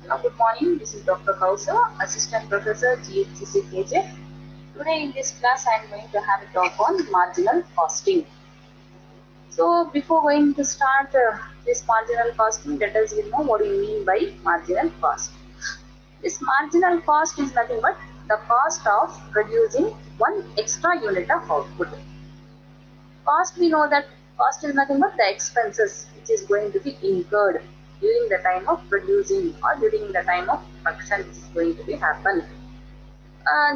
Good morning, this is Dr. Kausar, Assistant Professor GHCC KJ. Today in this class I am going to have a talk on marginal costing. So before going to start this marginal costing, let us know what do you mean by marginal cost. This marginal cost is nothing but the cost of producing one extra unit of output. Cost, we know that cost is nothing but the expenses which is going to be incurred during the time of producing or during the time of production is going to be happen.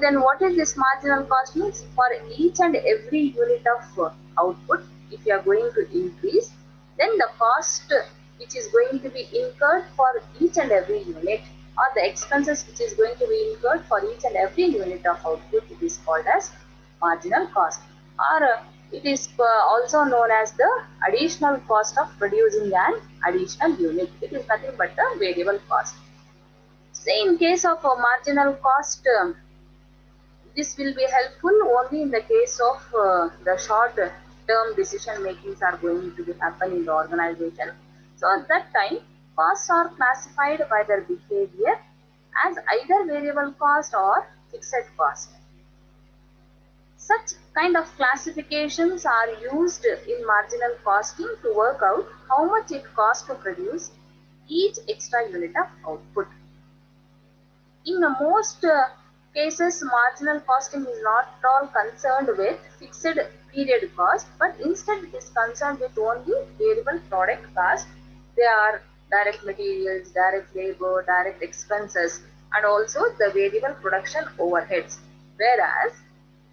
Then what is this marginal cost means? For each and every unit of output, if you are going to increase, then the cost which is going to be incurred for each and every unit, or the expenses which is going to be incurred for each and every unit of output, it is called as marginal cost, or it is also known as the additional cost of producing an additional unit. It is nothing but the variable cost. Say in case of a marginal cost, this will be helpful only in the case of the short term decision makings are going to be happen in the organization. So at that time, costs are classified by their behavior as either variable cost or fixed cost. Such kind of classifications are used in marginal costing to work out how much it costs to produce each extra unit of output. In most cases, marginal costing is not at all concerned with fixed period cost, but instead it is concerned with only variable product cost. They are direct materials, direct labor, direct expenses, and also the variable production overheads. Whereas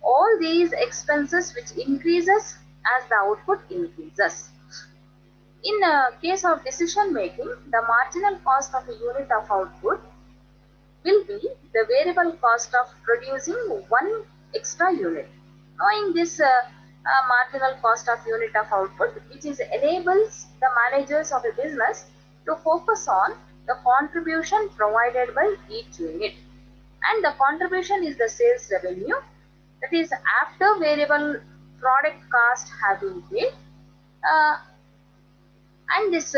all these expenses which increases as the output increases. In case of decision making, the marginal cost of a unit of output will be the variable cost of producing one extra unit. Knowing this marginal cost of unit of output, which is enables the managers of a business to focus on the contribution provided by each unit. And the contribution is the sales revenue, that is after variable product cost have been paid. Uh, and this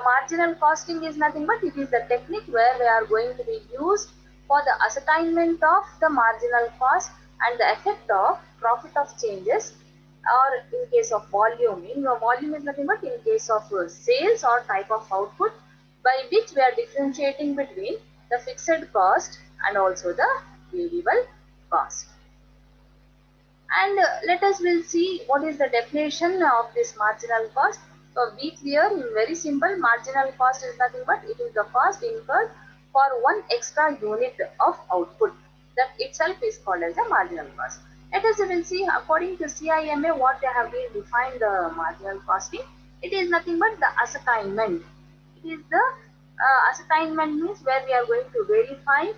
marginal costing is nothing but it is the technique where we are going to be used for the ascertainment of the marginal cost and the effect of profit of changes, or in case of volume. In volume is nothing but in case of sales or type of output, by which we are differentiating between the fixed cost and also the variable cost. And let us will see what is the definition of this marginal cost. So be clear, in very simple, marginal cost is nothing but it is the cost incurred for one extra unit of output. That itself is called as a marginal cost. Let us will see according to CIMA what they have been defined the marginal costing. It is nothing but the ascertainment. It is the ascertainment means where we are going to verify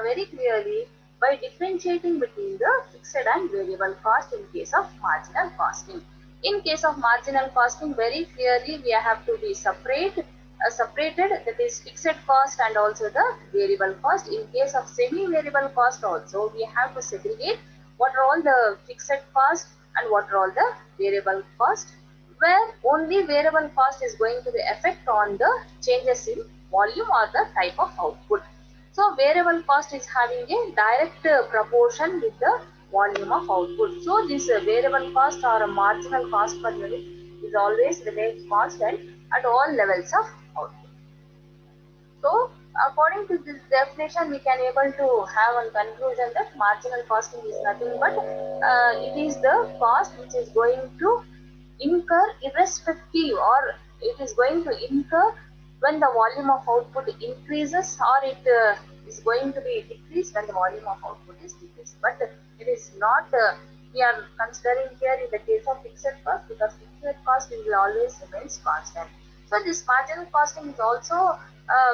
very clearly by differentiating between the fixed and variable cost in case of marginal costing. In case of marginal costing, very clearly we have to be separated, that is fixed cost and also the variable cost. In case of semi-variable cost also, we have to segregate what are all the fixed cost and what are all the variable cost, where only variable cost is going to be effect on the changes in volume or the type of output. So variable cost is having a direct proportion with the volume of output. So this variable cost or a marginal cost per unit is always remains constant at all levels of output. So according to this definition, we can able to have a conclusion that marginal costing is nothing but it is the cost which is going to incur irrespective, or it is going to incur when the volume of output increases, or it is going to be decreased when the volume of output is decreased. But it is not we are considering here in the case of fixed cost, because fixed cost will always remains constant. So this marginal costing is also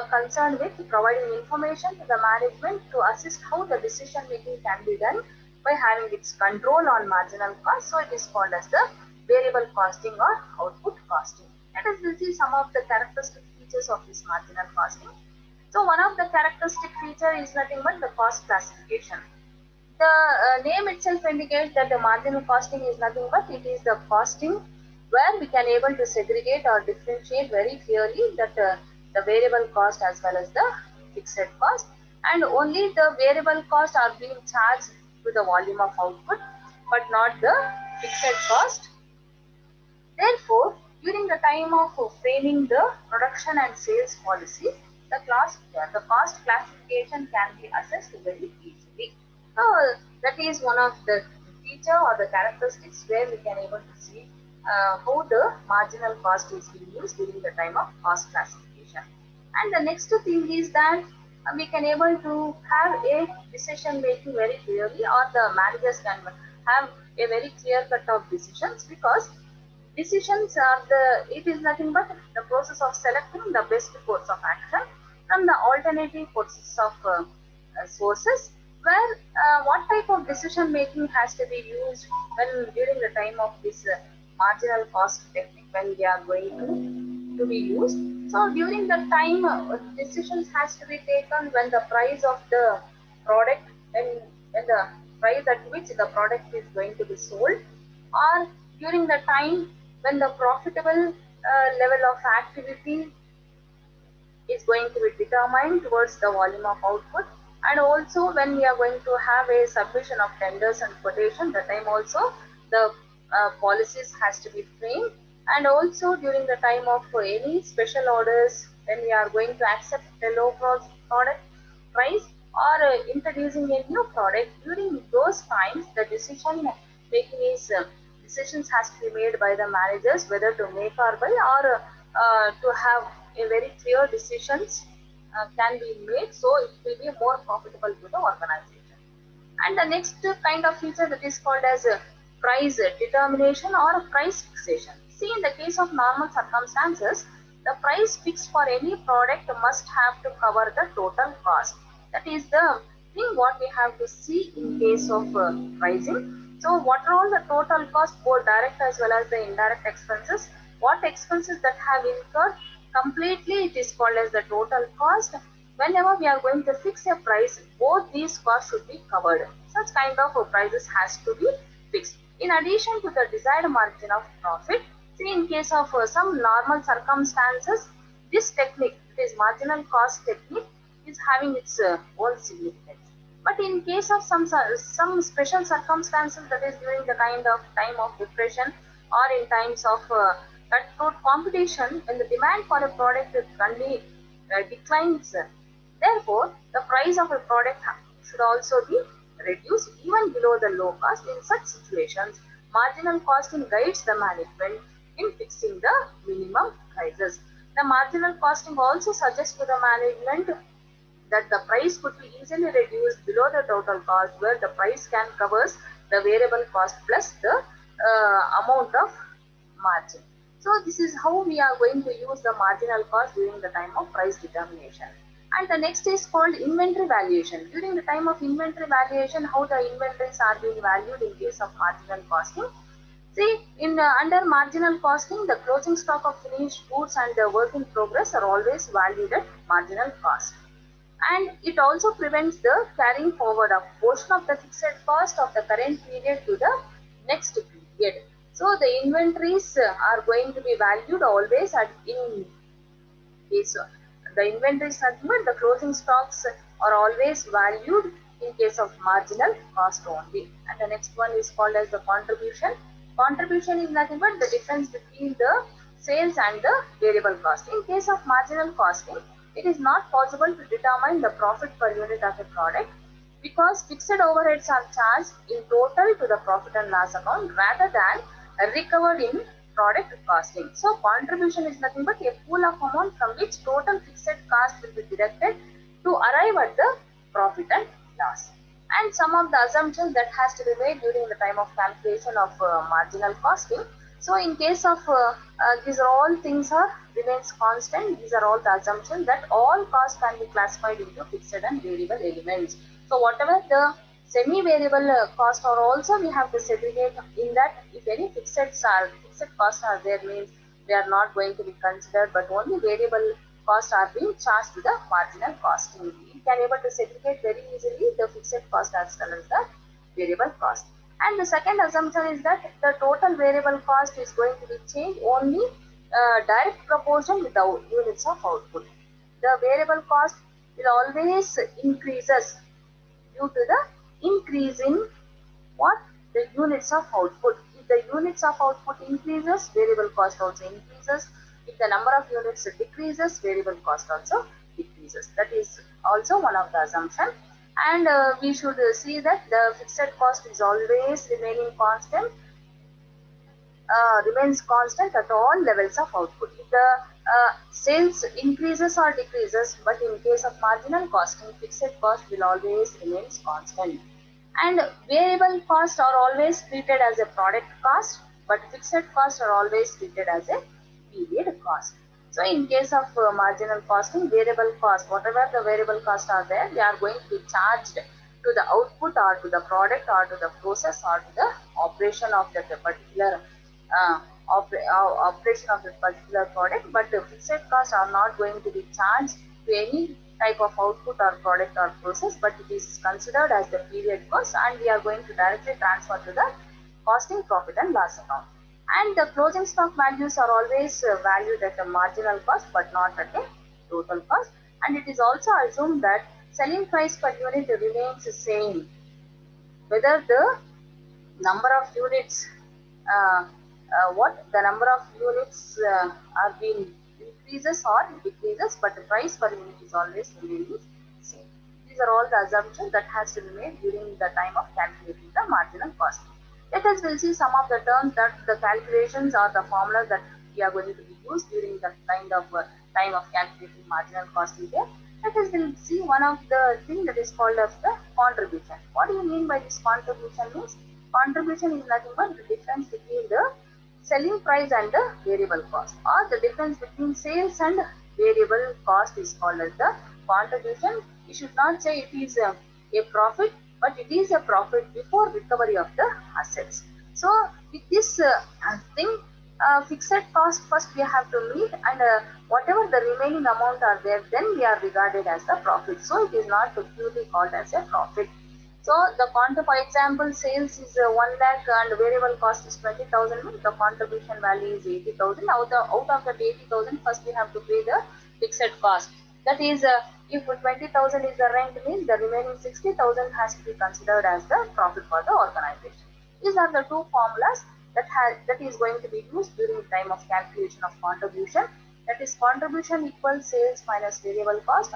concerned with providing information to the management to assist how the decision making can be done by having its control on marginal cost. So it is called as the variable costing or output costing. Let us see some of the characteristic features of this marginal costing. So one of the characteristic feature is nothing but the cost classification. The name itself indicates that the marginal costing is nothing but it is the costing where we can able to segregate or differentiate very clearly that the variable cost as well as the fixed cost, and only the variable cost are being charged to the volume of output, but not the fixed cost. Therefore, during the time of framing the production and sales policy, the cost classification can be assessed very easily. So that is one of the feature or the characteristics where we can able to see how the marginal cost is being used during the time of cost classification. And the next thing is that we can able to have a decision making very clearly, or the managers can have a very clear cut of decisions, because decisions are it is nothing but the process of selecting the best course of action from the alternative courses of sources, where what type of decision making has to be used when during the time of this marginal cost technique, when we are going to be used. So during the time decisions has to be taken when the price of the product, when the price at which the product is going to be sold, or during the time when the profitable level of activity is going to be determined towards the volume of output, and also when we are going to have a submission of tenders and quotation, that time also the policies has to be framed, and also during the time of any special orders, when we are going to accept a low product price, or introducing a new product, during those times the decision making is decisions has to be made by the managers whether to make or buy, or to have a very clear decisions can be made, so it will be more profitable to the organization. And the next kind of feature that is called as price determination or price fixation. See, in the case of normal circumstances, the price fixed for any product must have to cover the total cost. That is the thing what we have to see in case of pricing. So what are all the total cost, both direct as well as the indirect expenses? What expenses that have incurred completely, it is called as the total cost. Whenever we are going to fix a price, both these costs should be covered. Such kind of prices has to be fixed. In addition to the desired margin of profit, see, in case of some normal circumstances, this technique, it is marginal cost technique, is having its own significance. But in case of some special circumstances, that is during the kind of time of depression, or in times of cutthroat competition, when the demand for a product only declines, therefore the price of a product should also be reduced even below the low cost. In such situations, marginal costing guides the management in fixing the minimum prices. The marginal costing also suggests to the management that the price could be easily reduced below the total cost, where the price can covers the variable cost plus the amount of margin. So this is how we are going to use the marginal cost during the time of price determination. And the next is called inventory valuation. During the time of inventory valuation, how the inventories are being valued in case of marginal costing. See, in under marginal costing, the closing stock of finished goods and the work in progress are always valued at marginal cost. And it also prevents the carrying forward of portion of the fixed cost of the current period to the next period. So the inventories are going to be valued always at in case the inventory segment, the closing stocks are always valued in case of marginal cost only. And the next one is called as the contribution. Contribution is nothing but the difference between the sales and the variable cost. In case of marginal costing, it is not possible to determine the profit per unit of a product, because fixed overheads are charged in total to the profit and loss account rather than recovered in product costing. So contribution is nothing but a pool of amount from which total fixed cost will be deducted to arrive at the profit and loss. And some of the assumptions that has to be made during the time of calculation of marginal costing. So in case of these are all things are remains constant. These are all the assumptions that all costs can be classified into fixed and variable elements. So whatever the semi-variable cost are also, we have to segregate in that. If any fixed costs are there, means they are not going to be considered, but only variable costs are being charged to the marginal costing. We can able to segregate very easily the fixed cost as well as the variable cost. And the second assumption is that the total variable cost is going to be changed only direct proportion with the units of output. The variable cost will always increases due to the increase in what? The units of output. If the units of output increases, variable cost also increases. If the number of units decreases, variable cost also decreases. That is also one of the assumptions. And we should see that the fixed cost is always remaining constant, remains constant at all levels of output. If the sales increases or decreases, but in case of marginal costing, fixed cost will always remains constant. And variable costs are always treated as a product cost, but fixed costs are always treated as a period cost. So in case of marginal costing, variable cost, whatever the variable costs are there, they are going to be charged to the output or to the product or to the process or to the operation of that particular operation of that particular product, but the fixed costs are not going to be charged to any type of output or product or process, but it is considered as the period cost, and we are going to directly transfer to the costing profit and loss account. And the closing stock values are always valued at a marginal cost but not at a total cost. And it is also assumed that selling price per unit remains the same whether the number of units what the number of units are being increases or decreases, but the price per unit is always remaining same. These are all the assumptions that has to be made during the time of calculating the marginal cost. Let us will see some of the terms that the calculations or the formulas that we are going to be used during the kind of time of calculating marginal cost is there. Let us will see one of the thing that is called as the contribution. What do you mean by this contribution? Means contribution is nothing but the difference between the selling price and the variable cost, or the difference between sales and variable cost is called as the contribution. You should not say it is a profit, but it is a profit before recovery of the assets. So with this thing, fixed cost first we have to meet, and whatever the remaining amount are there, then we are regarded as the profit. So it is not purely called as a profit. So the for example, sales is 1 lakh and variable cost is 20,000. The contribution value is 80,000. Out of that 80,000, first we have to pay the fixed cost. That is, if 20,000 is the rent, means the remaining 60,000 has to be considered as the profit for the organization. These are the two formulas that is going to be used during the time of calculation of contribution. That is, contribution equals sales minus variable cost.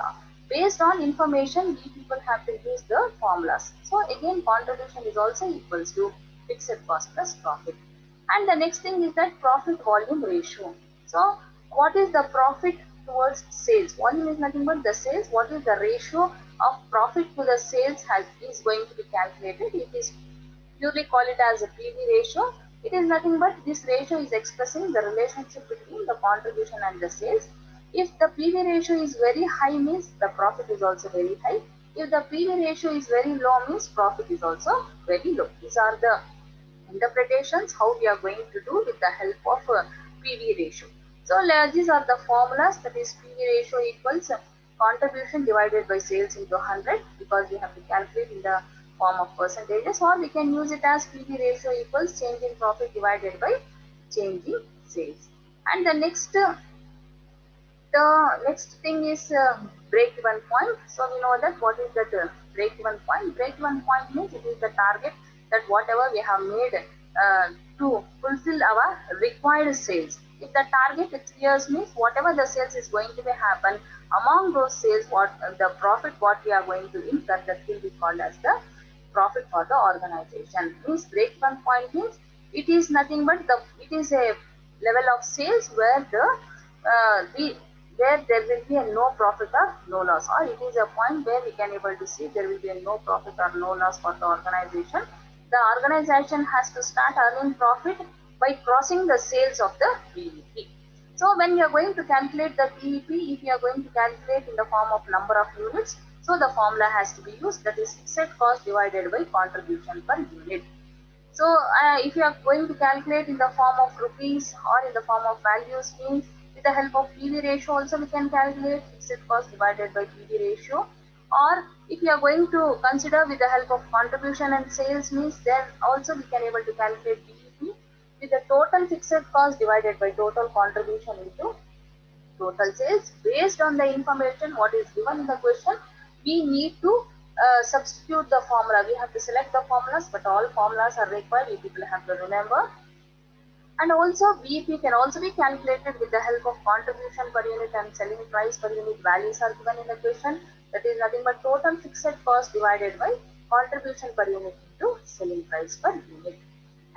Based on information, we people have to use the formulas. So again, contribution is also equals to fixed cost plus profit. And the next thing is that profit volume ratio. So what is the profit towards sales? Volume is nothing but the sales. What is the ratio of profit to the sales is going to be calculated. It is purely call it as a PV ratio. It is nothing but this ratio is expressing the relationship between the contribution and the sales. If the PV ratio is very high, means the profit is also very high. If the PV ratio is very low, means profit is also very low. These are the interpretations how we are going to do with the help of PV ratio. So these are the formulas, that is PV ratio equals contribution divided by sales into 100, because we have to calculate in the form of percentages, or we can use it as PV ratio equals change in profit divided by change in sales. And the next thing is break-even point. So we know that what is that break-even point. Break-even point means it is the target that whatever we have made to fulfill our required sales. If the target clears, means whatever the sales is going to be happen, among those sales, what the profit what we are going to incur, that will be called as the profit for the organization. Means break-even point means it is nothing but it is a level of sales where where there will be a no profit or no loss, or it is a point where we can able to see there will be a no profit or no loss for the organization. The organization has to start earning profit by crossing the sales of the PEP. So when you are going to calculate the PEP, if you are going to calculate in the form of number of units, so the formula has to be used, that is fixed cost divided by contribution per unit. So if you are going to calculate in the form of rupees or in the form of values, means with the help of PV ratio also we can calculate fixed cost divided by PV ratio. Or if you are going to consider with the help of contribution and sales, means then also we can able to calculate BEP with the total fixed cost divided by total contribution into total sales based on the information what is given in the question. We need to substitute the formula. We have to select the formulas, but all formulas are required. You people have to remember. And also VP can also be calculated with the help of contribution per unit and selling price per unit. Values are given in the question. That is nothing but total fixed cost divided by contribution per unit into selling price per unit.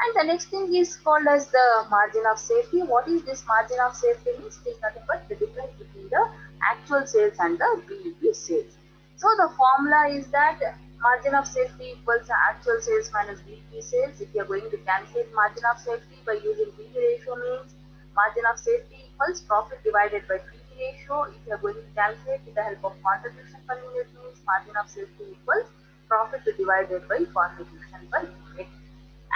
And the next thing is called as the margin of safety. What is this margin of safety means? It is nothing but the difference between the actual sales and the BEP sales. So the formula is that margin of safety equals actual sales minus BEP sales. If you are going to calculate margin of safety by using PV ratio means margin of safety equals profit divided by PV ratio. If you are going to calculate with the help of contribution per unit means margin of safety equals profit divided by contribution per unit.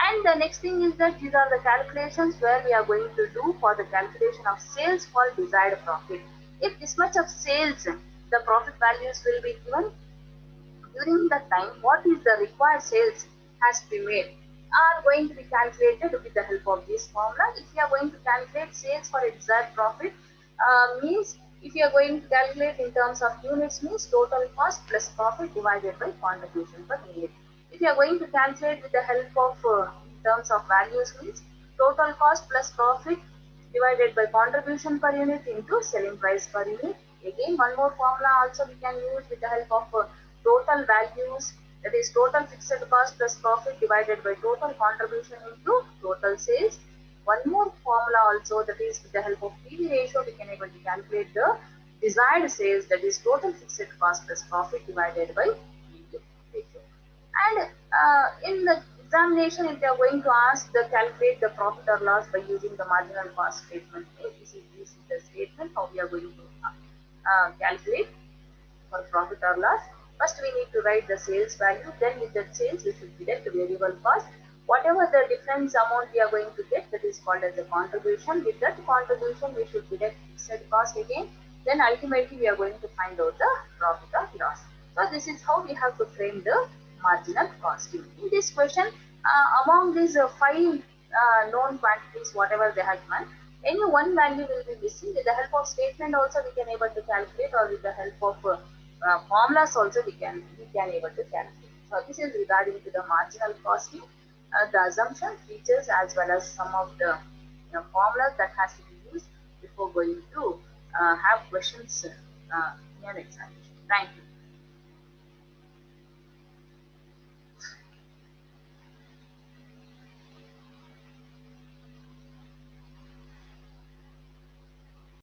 And the next thing is that these are the calculations where we are going to do for the calculation of sales for desired profit. If this much of sales, the profit values will be given during the time what is the required sales has to be made are going to be calculated with the help of this formula. If you are going to calculate sales for a desired profit means if you are going to calculate in terms of units means total cost plus profit divided by contribution per unit. If you are going to calculate with the help of in terms of values means total cost plus profit divided by contribution per unit into selling price per unit. Again, one more formula also we can use with the help of total values, that is total fixed cost plus profit divided by total contribution into total sales. One more formula also, that is with the help of PV ratio we can able to calculate the desired sales, that is total fixed cost plus profit divided by PV ratio. And in the examination, if they are going to ask the calculate the profit or loss by using the marginal cost statement, this is the statement how we are going to calculate for profit or loss. First we need to write the sales value, then with that sales we should deduct the variable cost. Whatever the difference amount we are going to get, that is called as a contribution. With that contribution we should deduct fixed cost again, then ultimately we are going to find out the profit or loss. So this is how we have to frame the marginal costing. In this question, among these five known quantities, whatever they have given, any one value will be missing. With the help of statement also we can able to calculate, or with the help of formulas also we can able to calculate. So this is regarding to the marginal costing, the assumption, features, as well as some of the formulas that has to be used before going to have questions in an examination. Thank you.